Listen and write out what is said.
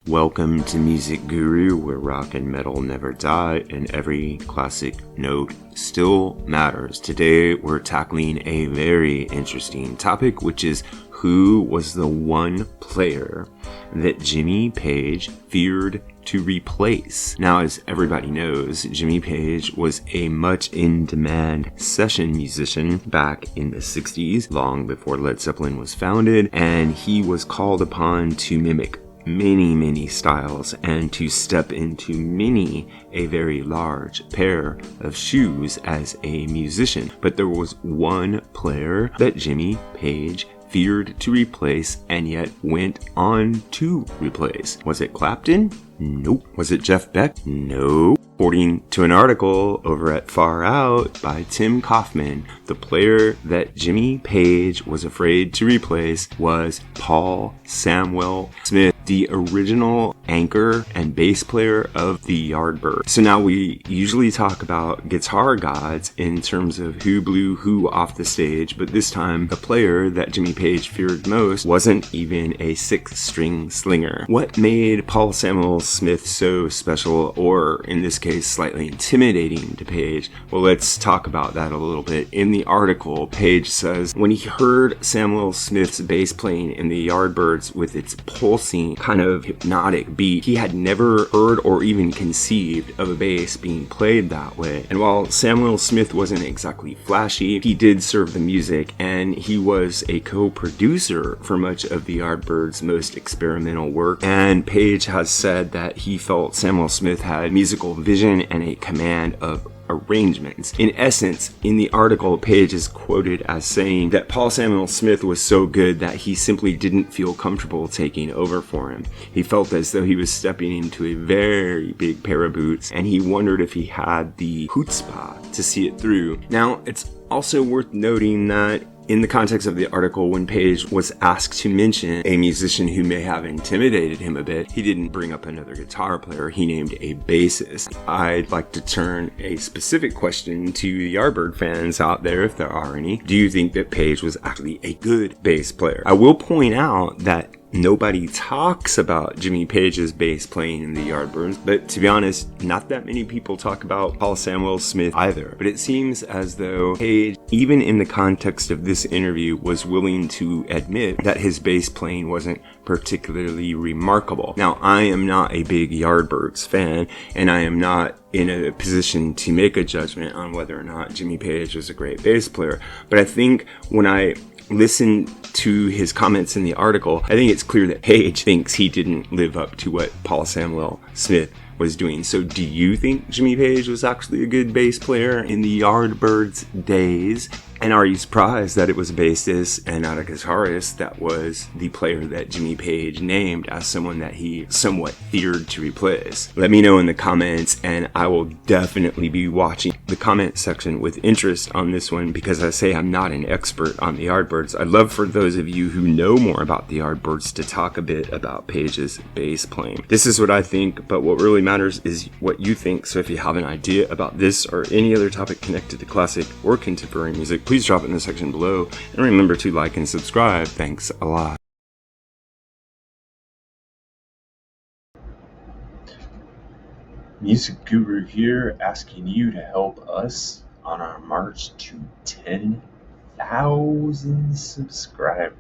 Welcome to Music Guru, where rock and metal never die and every classic note still matters. Today we're tackling a very interesting topic, which is who was the one player that Jimmy Page feared to replace. Now, as everybody knows, Jimmy Page was a much in-demand session musician back in the 60s, long before Led Zeppelin was founded, and he was called upon to mimic many styles and to step into a very large pair of shoes as a musician. But there was one player that Jimmy Page feared to replace and yet went on to replace. Was it Clapton? Nope. Was it Jeff Beck? No. According to an article over at Far Out by Tim Kaufman, the player that Jimmy Page was afraid to replace was Paul Samwell Smith, the original anchor and bass player of the Yardbirds. So now we usually talk about guitar gods in terms of who blew who off the stage, but this time the player that Jimmy Page feared most wasn't even a six-string slinger. What made Paul Samwell Smith so special, or in this case slightly intimidating to Page? Well, let's talk about that a little bit. In the article, Page says when he heard Samwell Smith's bass playing in the Yardbirds with its pulsing kind of hypnotic beat, he had never heard or even conceived of a bass being played that way. And while Samwell Smith wasn't exactly flashy, he did serve the music, and he was a co-producer for much of the Yardbirds' most experimental work. And Page has said that he felt Samwell Smith had musical vision and a command of arrangements. In essence, in the article, Page is quoted as saying that Paul Samwell Smith was so good that he simply didn't feel comfortable taking over for him. He felt as though he was stepping into a very big pair of boots, and he wondered if he had the chutzpah to see it through. Now, it's also worth noting that in the context of the article, when Page was asked to mention a musician who may have intimidated him a bit, he didn't bring up another guitar player. He named a bassist. I'd like to turn a specific question to the Yardbird fans out there, if there are any. Do you think that Page was actually a good bass player? I will point out that nobody talks about Jimmy Page's bass playing in the Yardbirds, but to be honest, not that many people talk about Paul Samwell Smith either. But it seems as though Page, even in the context of this interview, was willing to admit that his bass playing wasn't particularly remarkable. Now, I am not a big Yardbirds fan, and I am not in a position to make a judgment on whether or not Jimmy Page was a great bass player. But I think when I listen to his comments in the article, I think it's clear that Page thinks he didn't live up to what Paul Samwell Smith was doing. So do you think Jimmy Page was actually a good bass player in the Yardbirds days? And are you surprised that it was a bassist and not a guitarist that was the player that Jimmy Page named as someone that he somewhat feared to replace? Let me know in the comments, and I will definitely be watching the comment section with interest on this one, because I say I'm not an expert on the Yardbirds. I'd love for those of you who know more about the Yardbirds to talk a bit about Page's bass playing. This is what I think, but what really matters is what you think. So if you have an idea about this or any other topic connected to classic or contemporary music, please drop it in the section below, and remember to like and subscribe. Thanks a lot. Music Guru here, asking you to help us on our march to 10,000 subscribers.